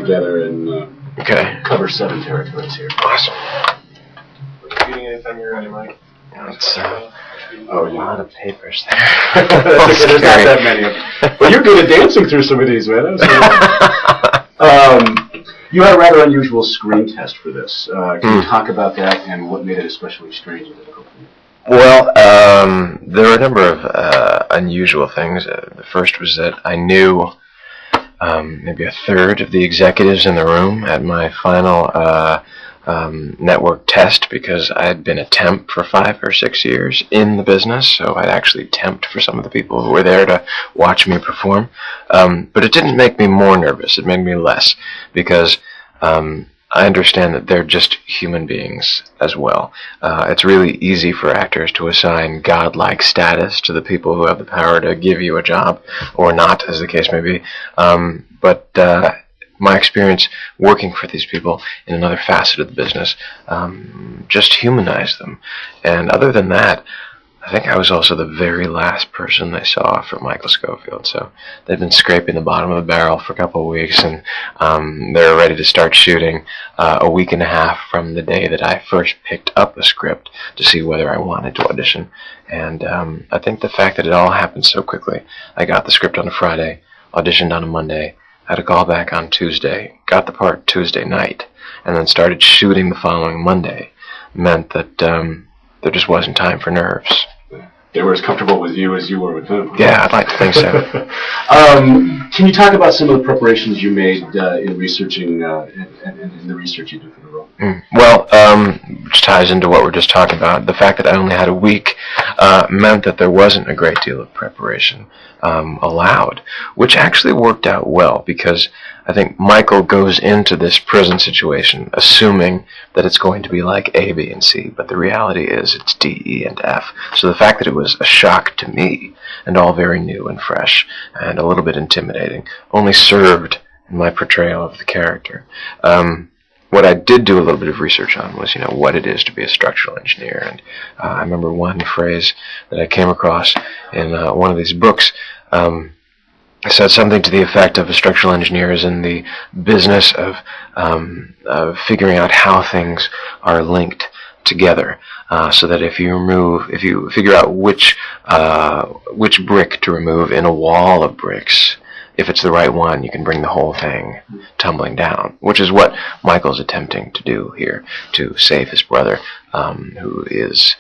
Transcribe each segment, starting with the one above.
together and cover 7 territories here. Awesome. Reading anytime you're ready, Mike. It's Oh, a lot of papers there. There's not that many of them. Well, you're good at dancing through some of these, man. You had a rather unusual screen test for this. Can you talk about that and what made it especially strange and difficult for you? Well, there were a number of unusual things. The first was that I knew maybe a third of the executives in the room at my final network test, because I had been a temp for 5 or 6 years in the business, so I'd actually temped for some of the people who were there to watch me perform. But it didn't make me more nervous, it made me less, because I understand that they're just human beings as well. It's really easy for actors to assign godlike status to the people who have the power to give you a job, or not, as the case may be. But my experience working for these people in another facet of the business just humanized them. And other than that, I think I was also the very last person they saw from Michael Scofield. So they've been scraping the bottom of the barrel for a couple of weeks, and they're ready to start shooting a week and a half from the day that I first picked up a script to see whether I wanted to audition. And I think the fact that it all happened so quickly, I got the script on a Friday, auditioned on a Monday, had a call back on Tuesday, got the part Tuesday night, and then started shooting the following Monday, meant that there just wasn't time for nerves. They were as comfortable with you as you were with them. Yeah, I'd like to think so. Can you talk about some of the preparations you made in researching and in the research you did for the role? Well, which ties into what we're just talking about. The fact that I only had a week meant that there wasn't a great deal of preparation allowed, which actually worked out well, because I think Michael goes into this prison situation assuming that it's going to be like A, B, and C, but the reality is it's D, E, and F. So the fact that it was a shock to me, and all very new and fresh, and a little bit intimidating, only served in my portrayal of the character. What I did do a little bit of research on was, what it is to be a structural engineer. And I remember one phrase that I came across in one of these books. It said something to the effect of a structural engineer is in the business of figuring out how things are linked together, so that if you figure out which brick to remove in a wall of bricks, if it's the right one, you can bring the whole thing tumbling down, which is what Michael's attempting to do here, to save his brother, who is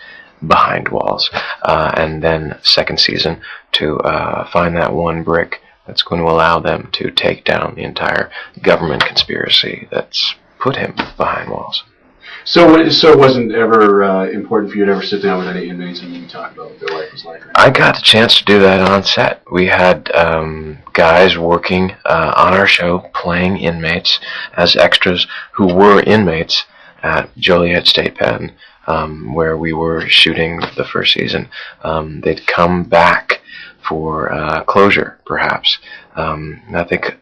behind walls, and then second season to find that one brick that's going to allow them to take down the entire government conspiracy that's put him behind walls. So it wasn't ever important for you to ever sit down with any inmates and talk about what their life was like? I got the chance to do that on set. We had guys working on our show playing inmates as extras who were inmates at Joliet State Pen, where we were shooting the first season. They'd come back for closure, perhaps. I think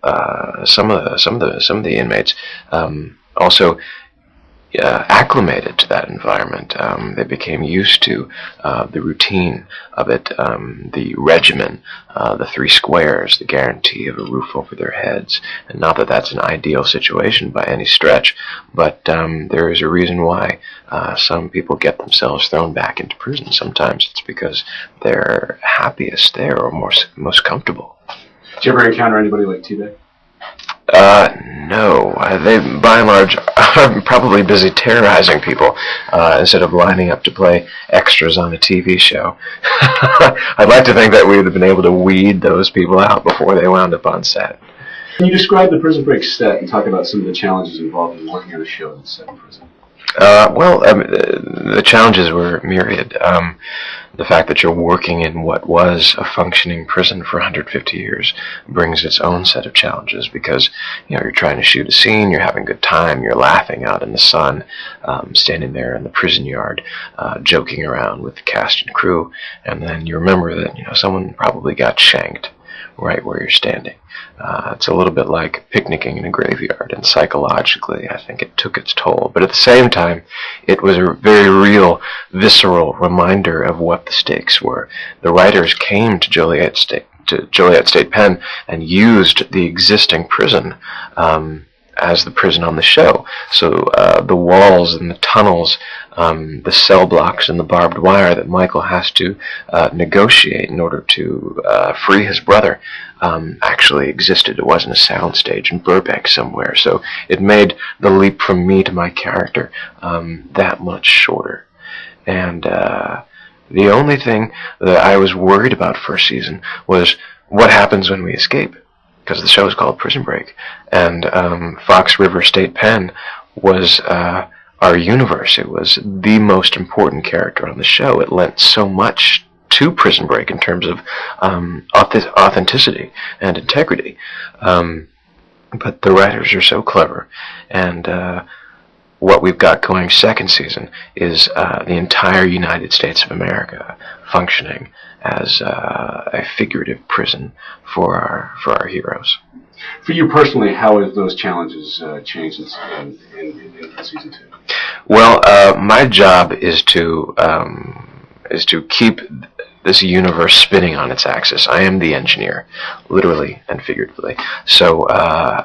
some of the inmates also acclimated to that environment. They became used to the routine of it, the regimen, the 3 squares, the guarantee of a roof over their heads. And not that that's an ideal situation by any stretch, but there is a reason why some people get themselves thrown back into prison. Sometimes it's because they're happiest there or most comfortable. Did you ever encounter anybody like T-Bag? No. They, by and large, are probably busy terrorizing people instead of lining up to play extras on a TV show. I'd like to think that we would have been able to weed those people out before they wound up on set. Can you describe the Prison Break set and talk about some of the challenges involved in working on a show that's set in prison? Well, the challenges were myriad. The fact that you're working in what was a functioning prison for 150 years brings its own set of challenges, because you're trying to shoot a scene, you're having a good time, you're laughing out in the sun, standing there in the prison yard, joking around with the cast and crew, and then you remember that someone probably got shanked right where you're standing. It's a little bit like picnicking in a graveyard, and psychologically I think it took its toll. But at the same time, it was a very real, visceral reminder of what the stakes were. The writers came to Joliet State Pen and used the existing prison as the prison on the show. So the walls and the tunnels, the cell blocks and the barbed wire that Michael has to negotiate in order to free his brother actually existed. It wasn't a soundstage in Burbank somewhere. So it made the leap from me to my character that much shorter. And the only thing that I was worried about first season was what happens when we escape, because the show is called Prison Break, and Fox River State Pen was our universe. It was the most important character on the show. It lent so much to Prison Break in terms of authenticity and integrity. But the writers are so clever, and what we've got going second season is the entire United States of America functioning as a figurative prison for our heroes. For you personally, how have those challenges changed in season 2? Well, my job is to keep this universe spinning on its axis. I am the engineer, literally and figuratively. So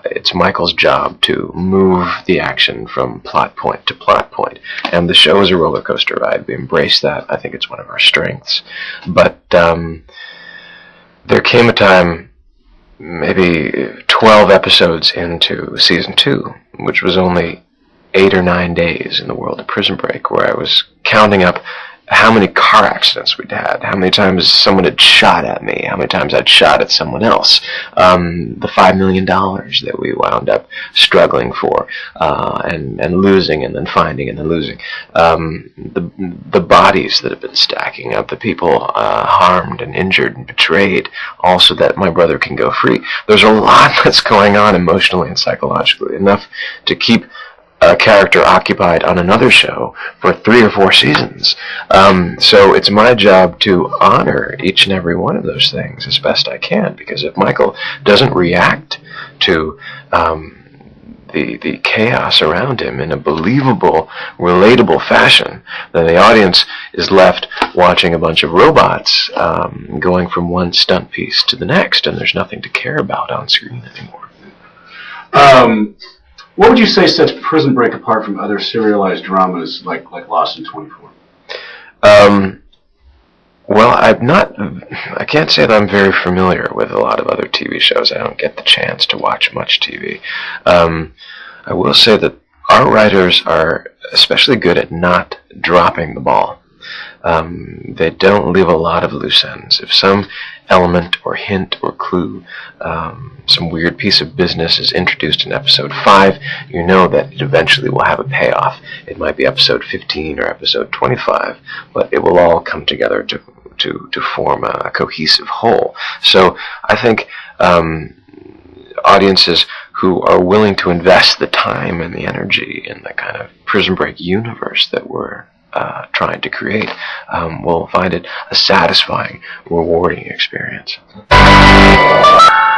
it's Michael's job to move the action from plot point to plot point. And the show is a roller coaster ride. We embrace that. I think it's one of our strengths. But there came a time, maybe 12 episodes into season 2, which was only 8 or 9 days in the world of Prison Break, where I was counting up how many car accidents we'd had, how many times someone had shot at me, how many times I'd shot at someone else, the $5 million that we wound up struggling for, and losing, and then finding, and then losing, the bodies that have been stacking up, the people harmed and injured and betrayed, also that my brother can go free. There's a lot that's going on emotionally and psychologically, enough to keep a character occupied on another show for 3 or 4 seasons. So it's my job to honor each and every one of those things as best I can, because if Michael doesn't react to the chaos around him in a believable, relatable fashion, then the audience is left watching a bunch of robots going from one stunt piece to the next, and there's nothing to care about on screen anymore. What would you say sets Prison Break apart from other serialized dramas like Lost in 24? Well, I can't say that I'm very familiar with a lot of other TV shows. I don't get the chance to watch much TV. I will say that our writers are especially good at not dropping the ball. They don't leave a lot of loose ends. If some element or hint or clue, some weird piece of business is introduced in episode 5, you know that it eventually will have a payoff. It might be episode 15 or episode 25, but it will all come together to form a cohesive whole. So I think audiences who are willing to invest the time and the energy in the kind of Prison Break universe that we're trying to create will find it a satisfying, rewarding experience.